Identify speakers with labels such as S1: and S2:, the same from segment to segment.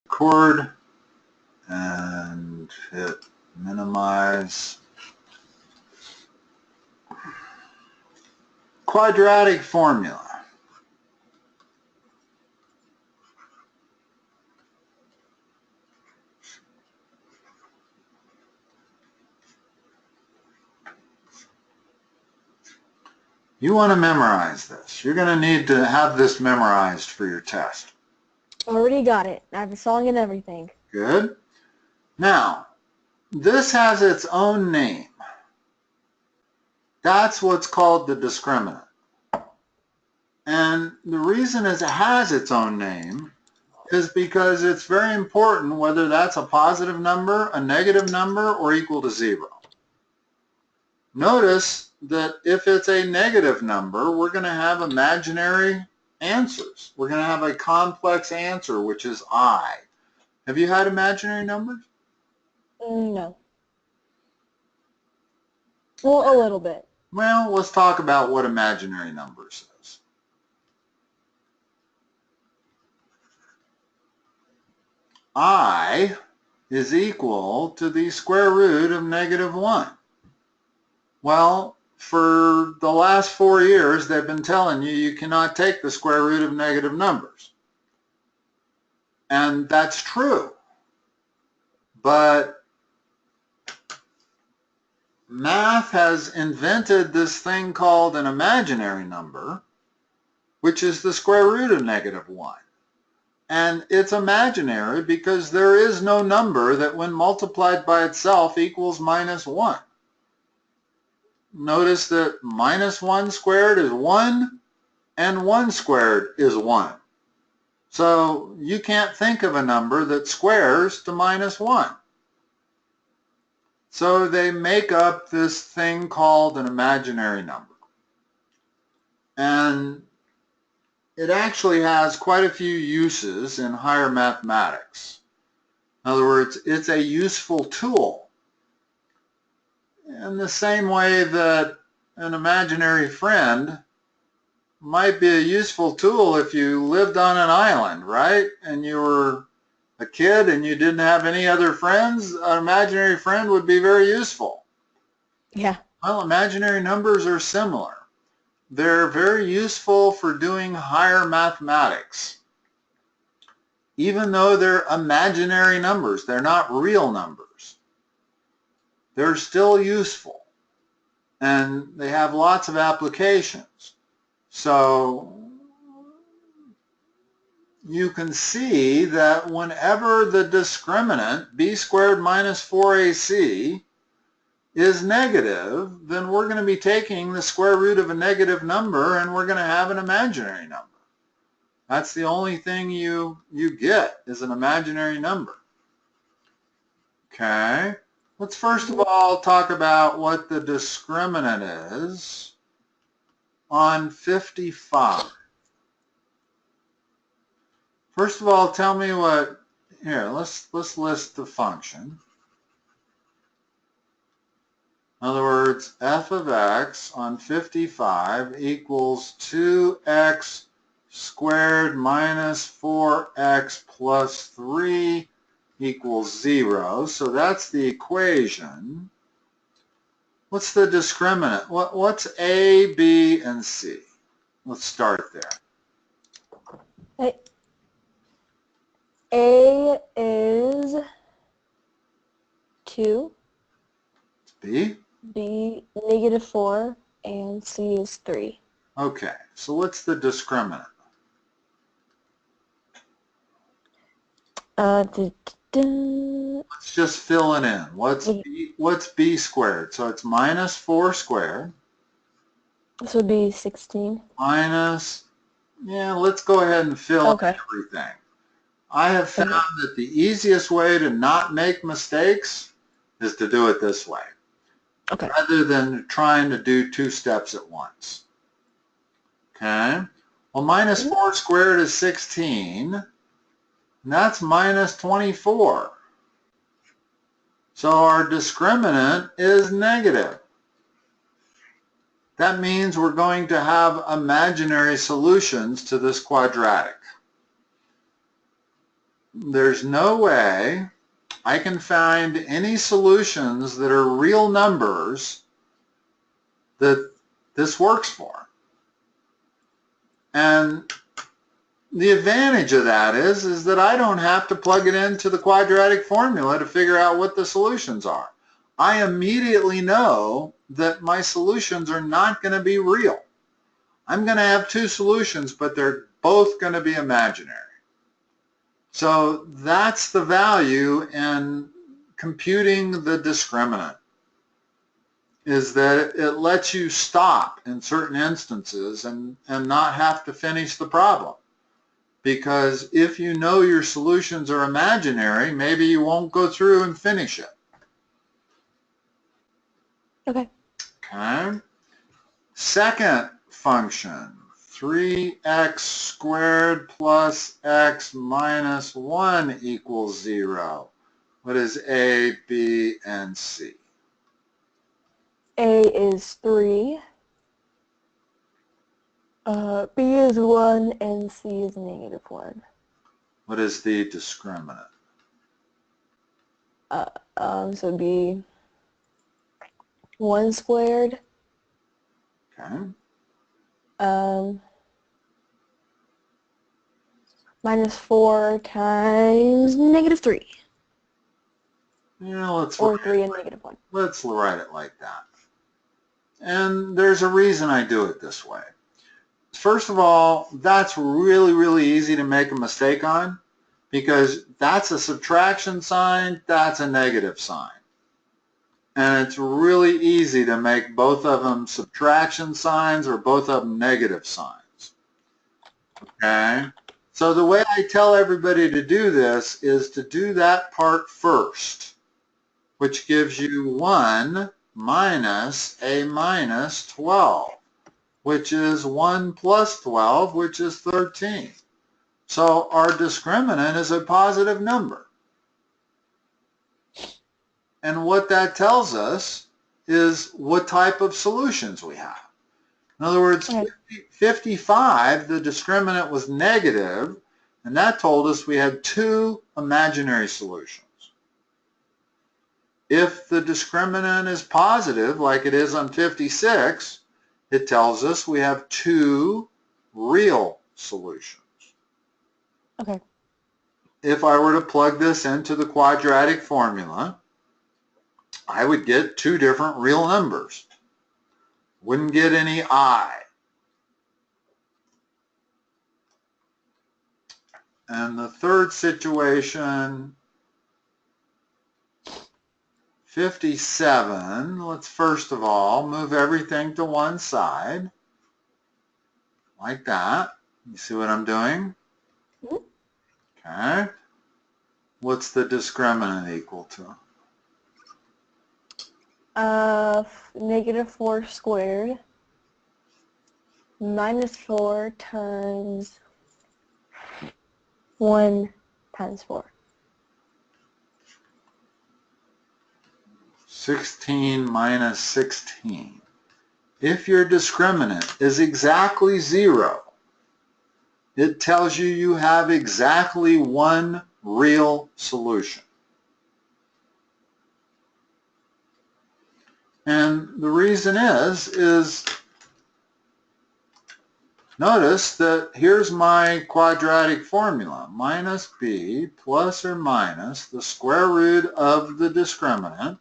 S1: record and hit minimize. Quadratic formula. You want to memorize this. You're going to need to have this memorized for your test.
S2: Already got it. I have a song and everything.
S1: Good. Now, this has its own name. That's what's called the discriminant. And the reason is it has its own name is because it's very important whether that's a positive number, a negative number, or equal to 0. Notice that if it's a negative number, we're going to have imaginary answers. We're going to have a complex answer, which is I. Have you had imaginary numbers?
S2: No. Well, a little bit.
S1: Well, let's talk about what imaginary numbers is. I is equal to the square root of -1. Well, for the last 4 years, they've been telling you you cannot take the square root of negative numbers. And that's true. But math has invented this thing called an imaginary number, which is the square root of -1. And it's imaginary because there is no number that when multiplied by itself equals -1. Notice that -1 squared is 1 and 1 squared is 1. So you can't think of a number that squares to -1. So they make up this thing called an imaginary number. And it actually has quite a few uses in higher mathematics. In other words, it's a useful tool. In the same way that an imaginary friend might be a useful tool if you lived on an island, right? And you were a kid and you didn't have any other friends, an imaginary friend would be very useful.
S2: Yeah.
S1: Well, imaginary numbers are similar. They're very useful for doing higher mathematics. Even though they're imaginary numbers, they're not real numbers. They're still useful, and they have lots of applications. So you can see that whenever the discriminant b squared minus 4ac is negative, then we're going to be taking the square root of a negative number and we're going to have an imaginary number. That's the only thing you get is an imaginary number. Okay. Let's first of all talk about what the discriminant is on 55. First of all, tell me what, here, let's list the function. In other words, f of x on 55 equals 2x squared minus 4x plus 3 equals 0. So that's the equation. What's the discriminant? What's A, B, and C? Let's start there.
S2: A is 2.
S1: B?
S2: B, -4, and C is 3.
S1: Okay, so what's the discriminant? Let's just fill it in. What's B squared? So it's -4 squared.
S2: This would be 16.
S1: Minus, yeah, let's go ahead and fill in everything. I have found that the easiest way to not make mistakes is to do it this way.
S2: Okay.
S1: Rather than trying to do 2 steps at once. Okay? Well, -4 squared is 16. And that's -24. So our discriminant is negative. That means we're going to have imaginary solutions to this quadratic. there's no way I can find any solutions that are real numbers that this works for. And the advantage of that is that I don't have to plug it into the quadratic formula to figure out what the solutions are. I immediately know that my solutions are not going to be real. I'm going to have two solutions, but they're both going to be imaginary. So that's the value in computing the discriminant, is that it lets you stop in certain instances and not have to finish the problem. Because if you know your solutions are imaginary, maybe you won't go through and finish it.
S2: Okay.
S1: Okay. Second function, 3x squared plus x minus 1 equals 0. What is A, B, and C?
S2: A is 3. B is 1, and C is -1.
S1: What is the discriminant?
S2: So it'd be 1 squared.
S1: Okay.
S2: -4 times -3.
S1: Yeah, let's
S2: Or 3 and -1.
S1: Let's write it like that. And there's a reason I do it this way. First of all, that's really, really easy to make a mistake on, because that's a subtraction sign, that's a negative sign. And it's really easy to make both of them subtraction signs or both of them negative signs. Okay? So the way I tell everybody to do this is to do that part first, which gives you 1 minus a minus 12, which is 1 plus 12, which is 13. So our discriminant is a positive number. And what that tells us is what type of solutions we have. In other words, 55, the discriminant was negative, and that told us we had two imaginary solutions. If the discriminant is positive, like it is on 56, it tells us we have two real solutions.
S2: Okay.
S1: If I were to plug this into the quadratic formula, I would get two different real numbers. Wouldn't get any I. And the third situation, 57, let's first of all move everything to one side, like that. You see what I'm doing?
S2: Mm-hmm.
S1: Okay. What's the discriminant equal to?
S2: -4 squared -4 times 1 times 4.
S1: 16 minus 16. If your discriminant is exactly 0, it tells you you have exactly one real solution. And the reason is notice that here's my quadratic formula. Minus b plus or minus the square root of the discriminant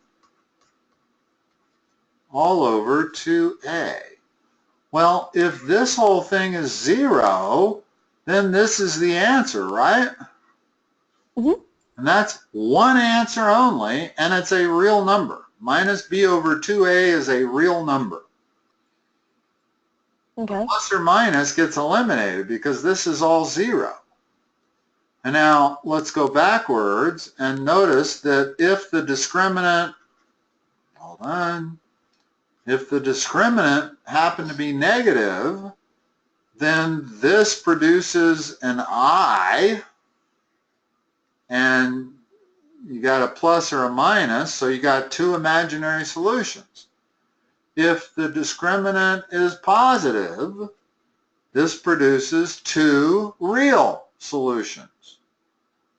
S1: all over 2a. Well, if this whole thing is 0, then this is the answer, right?
S2: Mm-hmm.
S1: And that's one answer only, and it's a real number. Minus b over 2a is a real number.
S2: Okay.
S1: Plus or minus gets eliminated because this is all 0. And now let's go backwards and notice that if the discriminant, hold on, if the discriminant happened to be negative, then this produces an I, and you got a plus or a minus, so you got two imaginary solutions. If the discriminant is positive, this produces two real solutions.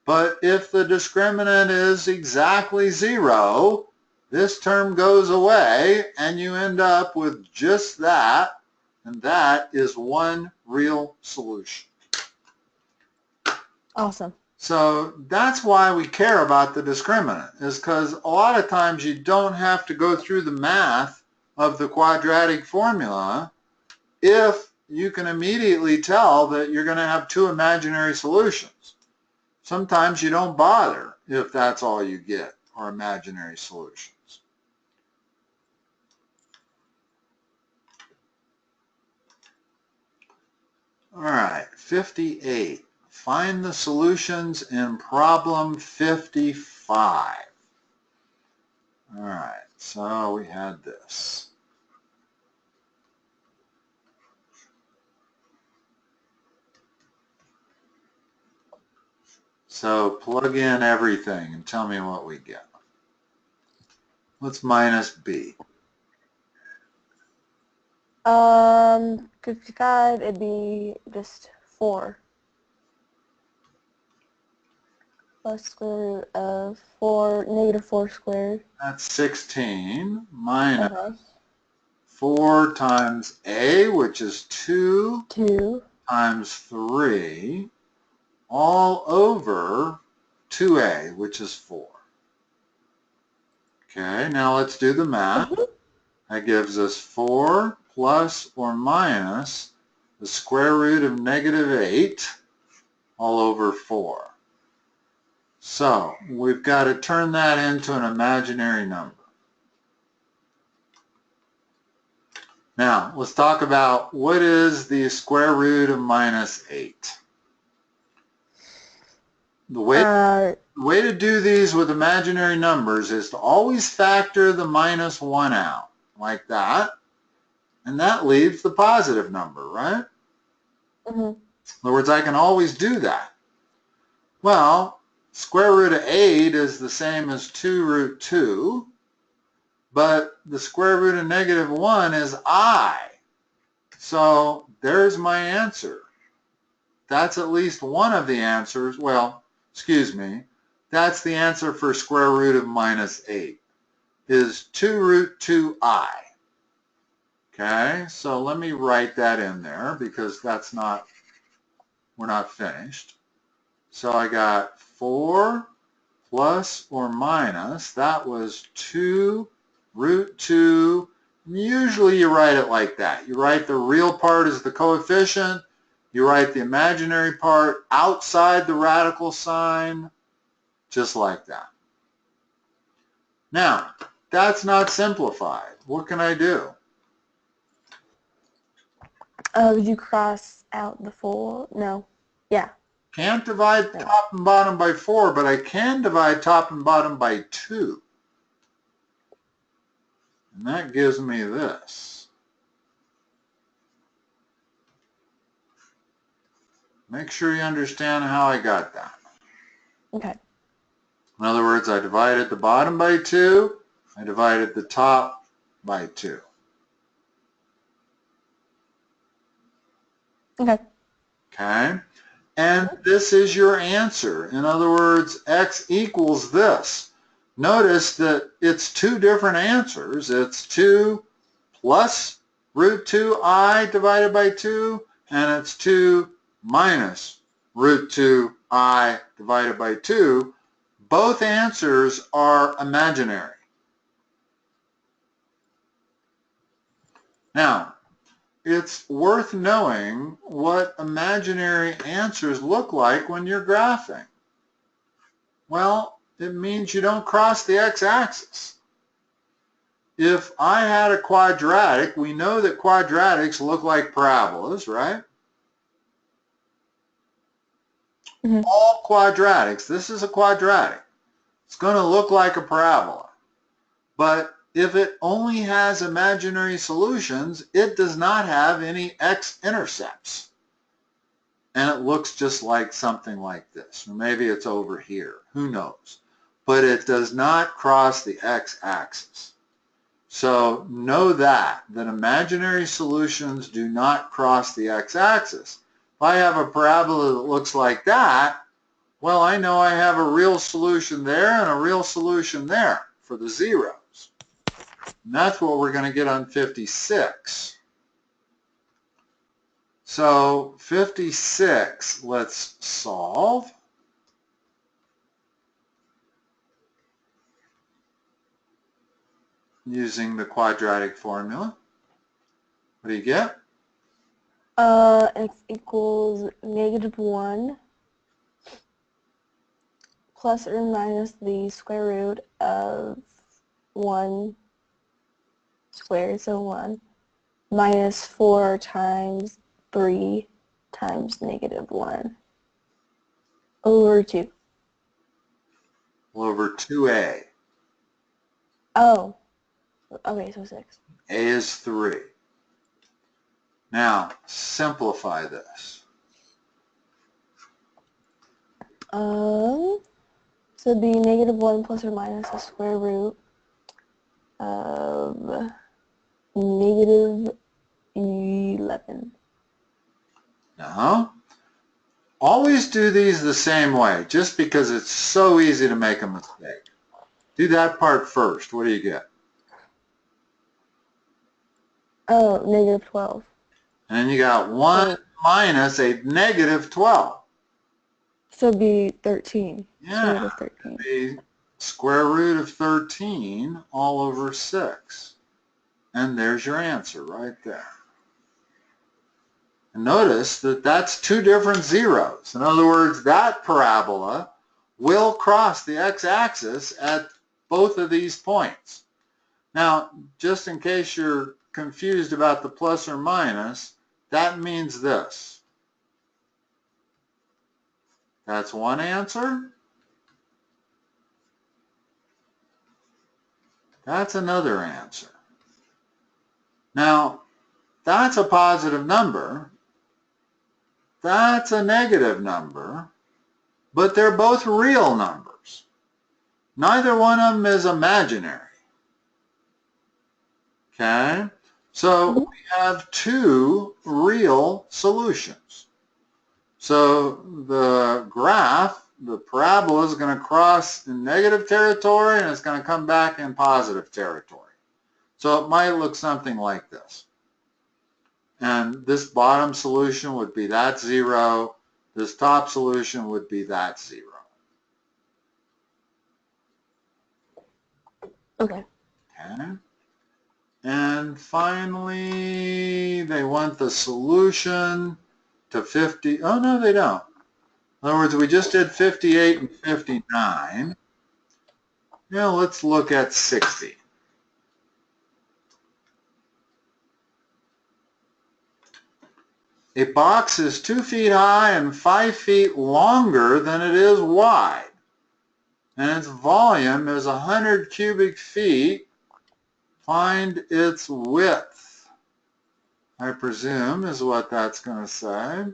S1: But if the discriminant is exactly 0, this term goes away and you end up with just that, and that is one real solution.
S2: Awesome.
S1: So that's why we care about the discriminant, is because a lot of times you don't have to go through the math of the quadratic formula if you can immediately tell that you're going to have two imaginary solutions. Sometimes you don't bother if that's all you get, are imaginary solutions. All right, 58. Find the solutions in problem 55. All right, so we had this. So plug in everything and tell me what we get. What's minus b?
S2: 55, it'd be just 4. Plus square root of 4, negative 4 squared.
S1: That's 16 minus
S2: Okay.
S1: 4 times a, which is 2,
S2: 2.
S1: times 3, all over 2a, which is 4. Okay, now let's do the math. That gives us 4 plus or minus the square root of negative 8 all over 4. So we've got to turn that into an imaginary number. Now let's talk about what is the square root of minus 8. The way to do these with imaginary numbers is to always factor the minus 1 out, like that, and that leaves the positive number, right?
S2: Mm-hmm.
S1: In other words, I can always do that. Well, square root of 8 is the same as 2 root 2, but the square root of negative 1 is I. So there's my answer. That's at least one of the answers. Well, excuse me. That's the answer for square root of minus 8, is 2 root 2I. Okay, so let me write that in there because that's not, we're not finished. So I got 4 plus or minus, that was 2 root 2. Usually you write it like that. You write the real part as the coefficient, you write the imaginary part outside the radical sign, just like that. Now, that's not simplified. What can I do?
S2: Would you cross out the 4? No. Yeah.
S1: Can't divide top and bottom by 4, but I can divide top and bottom by 2. And that gives me this. Make sure you understand how I got that.
S2: Okay.
S1: In other words, I divided the bottom by 2, I divided the top by 2.
S2: Okay.
S1: Okay? And this is your answer. In other words, x equals this. Notice that it's two different answers. It's 2 plus root 2I divided by 2, and it's 2 minus root 2I divided by 2. Both answers are imaginary. Now, it's worth knowing what imaginary answers look like when you're graphing. Well, it means you don't cross the x-axis. If I had a quadratic, we know that quadratics look like parabolas, right?
S2: Mm-hmm.
S1: All quadratics, this is a quadratic. It's going to look like a parabola. But if it only has imaginary solutions, it does not have any x-intercepts. And it looks just like something like this. Or maybe it's over here. Who knows? But it does not cross the x-axis. So know that imaginary solutions do not cross the x-axis. If I have a parabola that looks like that, Well, I know I have a real solution there and a real solution there for the zeros. And that's what we're going to get on 56. So 56, let's solve. Using the quadratic formula. What do you get?
S2: X equals -1 plus or minus the square root of 1 squared, so 1, minus 4 times 3 times -1 over 2.
S1: Over 2a.
S2: Oh, okay, so 6.
S1: A is 3. Now, simplify this.
S2: So it'd be -1 plus or minus the square root of -11.
S1: Now, always do these the same way, just because it's so easy to make a mistake. Do that part first. What do you get?
S2: Oh, -12.
S1: And then you got 1 minus a -12.
S2: So it'd be 13.
S1: Yeah,
S2: So 13.
S1: the square root of 13 all over 6. And there's your answer right there. And notice that that's two different zeros. In other words, that parabola will cross the x-axis at both of these points. Now, just in case you're confused about the plus or minus, that means this. That's one answer. That's another answer. Now, that's a positive number. That's a negative number. But they're both real numbers. Neither one of them is imaginary. Okay? So we have two real solutions. So the graph, the parabola, is going to cross in negative territory and it's going to come back in positive territory. So it might look something like this. And this bottom solution would be that 0. This top solution would be that 0.
S2: Okay.
S1: Okay. And finally, they want the solution to 50. Oh, no, they don't. In other words, we just did 58 and 59. Now let's look at 60. A box is 2 feet high and 5 feet longer than it is wide. And its volume is 100 cubic feet. Find its width, I presume, is what that's going to say.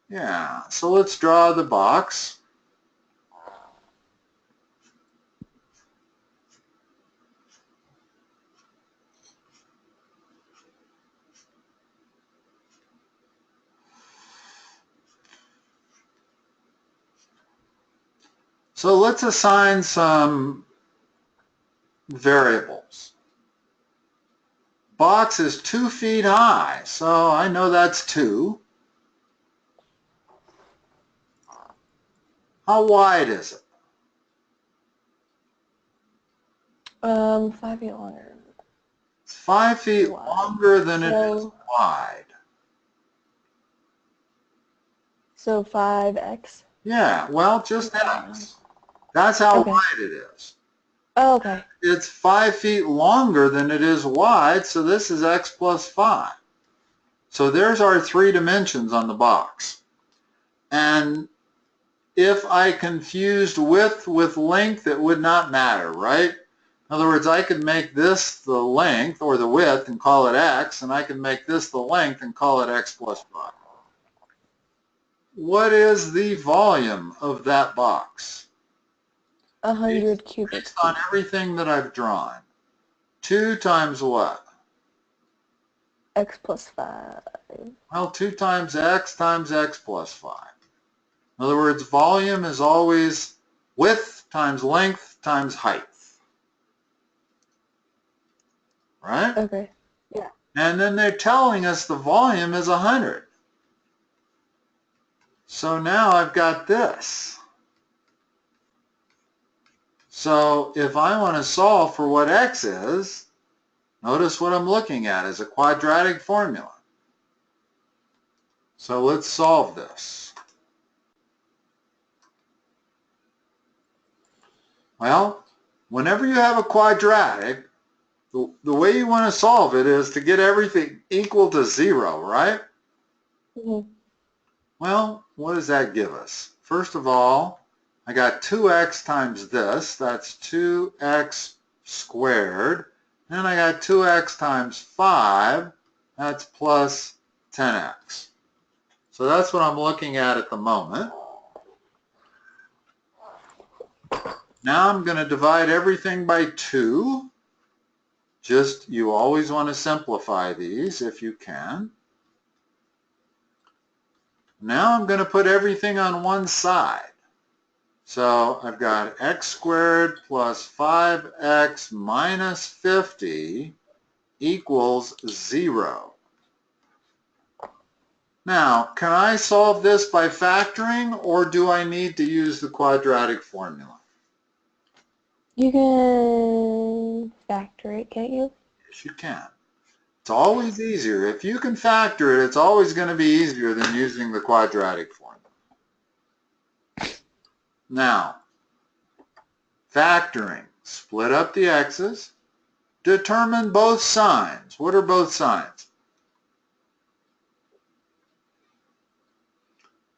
S1: Yeah, so let's draw the box. So let's assign some variables. Box is 2 feet high, so I know that's 2. How wide is it?
S2: 5 feet longer.
S1: It's 5 feet longer than it is wide.
S2: So 5x?
S1: Yeah, well, just x. That's how wide it is.
S2: Oh, okay.
S1: It's 5 feet longer than it is wide, so this is x plus 5. So there's our 3 dimensions on the box. And if I confused width with length, it would not matter, right? In other words, I could make this the length or the width and call it x, and I can make this the length and call it x plus 5. What is the volume of that box?
S2: 100 cubic feet.
S1: Based on everything that I've drawn. 2 times what?
S2: X plus 5.
S1: Well, 2 times x plus 5. In other words, volume is always width times length times height. Right?
S2: Okay. Yeah.
S1: And then they're telling us the volume is 100. So now I've got this. So if I want to solve for what x is, notice what I'm looking at is a quadratic formula. So let's solve this. Well, whenever you have a quadratic, the way you want to solve it is to get everything equal to 0, right?
S2: Mm-hmm.
S1: Well, what does that give us? First of all, I got 2x times this, that's 2x squared. Then I got 2x times 5, that's plus 10x. So that's what I'm looking at the moment. Now I'm going to divide everything by 2. Just, you always want to simplify these if you can. Now I'm going to put everything on one side. So I've got x squared plus 5x minus 50 equals 0. Now, can I solve this by factoring, or do I need to use the quadratic formula?
S2: You can factor it, can't you?
S1: Yes, you can. It's always easier. If you can factor it, it's always going to be easier than using the quadratic formula. Now, factoring. Split up the x's. Determine both signs. What are both signs?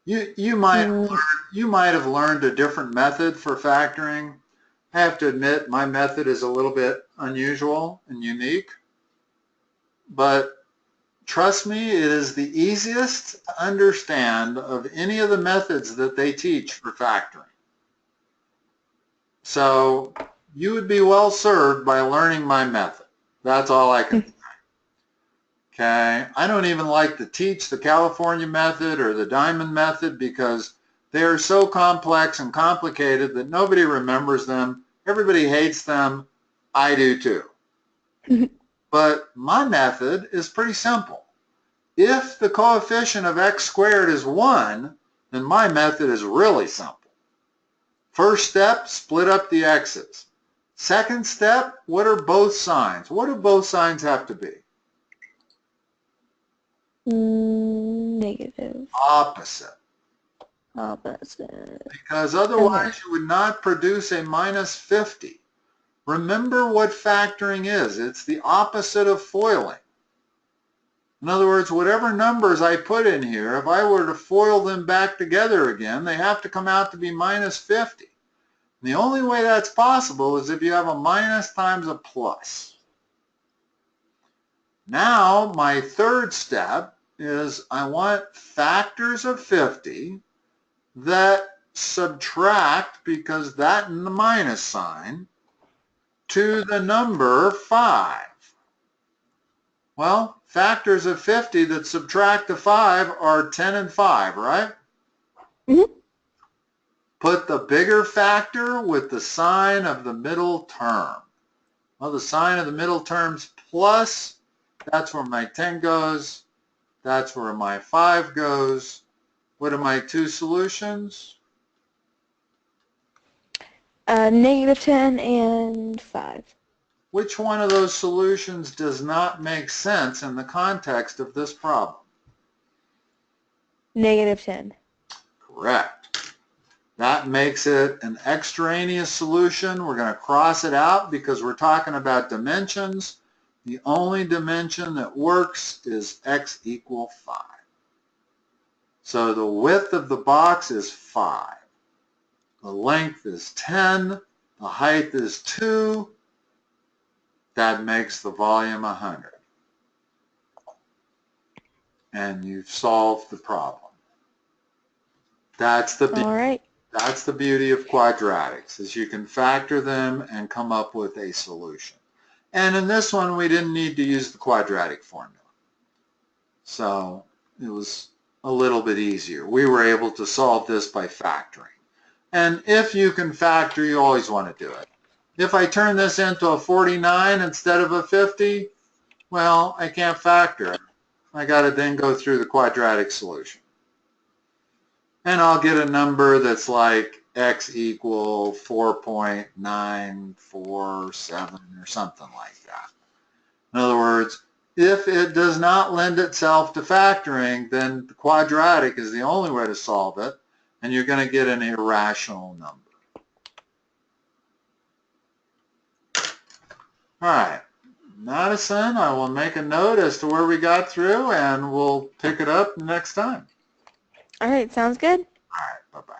S1: You might have learned a different method for factoring. I have to admit my method is a little bit unusual and unique, but trust me, it is the easiest to understand of any of the methods that they teach for factoring. So you would be well served by learning my method. That's all I can say. Okay, I don't even like to teach the California method or the diamond method because they are so complex and complicated that nobody remembers them. Everybody hates them. I do too. But my method is pretty simple. If the coefficient of x squared is 1, then my method is really simple. First step, split up the x's. Second step, what are both signs? What do both signs have to be?
S2: Negative.
S1: Opposite.
S2: Opposite.
S1: Because otherwise you would not produce a minus 50. Remember what factoring is. It's the opposite of FOILing. In other words, whatever numbers I put in here, if I were to FOIL them back together again, they have to come out to be minus 50. And the only way that's possible is if you have a minus times a plus. Now, my third step is I want factors of 50 that subtract, because that and the minus sign, to the number 5. Well, factors of 50 that subtract to 5 are 10 and 5, right?
S2: Mm-hmm.
S1: Put the bigger factor with the sign of the middle term. Well, the sign of the middle term's plus. That's where my 10 goes. That's where my 5 goes. What are my two solutions?
S2: Negative 10 and 5.
S1: Which one of those solutions does not make sense in the context of this problem?
S2: Negative 10.
S1: Correct. That makes it an extraneous solution. We're going to cross it out because we're talking about dimensions. The only dimension that works is x equal 5. So the width of the box is 5. The length is 10. The height is 2. That makes the volume 100. And you've solved the problem. That's the beauty.
S2: All right.
S1: That's the beauty of quadratics, is you can factor them and come up with a solution. And in this one, we didn't need to use the quadratic formula. So it was a little bit easier. We were able to solve this by factoring. And if you can factor, you always want to do it. If I turn this into a 49 instead of a 50, well, I can't factor it. I got to then go through the quadratic solution. And I'll get a number that's like x equal 4.947 or something like that. In other words, if it does not lend itself to factoring, then the quadratic is the only way to solve it, and you're going to get an irrational number. All right, Madison, I will make a note as to where we got through, and we'll pick it up next time.
S2: All right, sounds good.
S1: All right, bye-bye.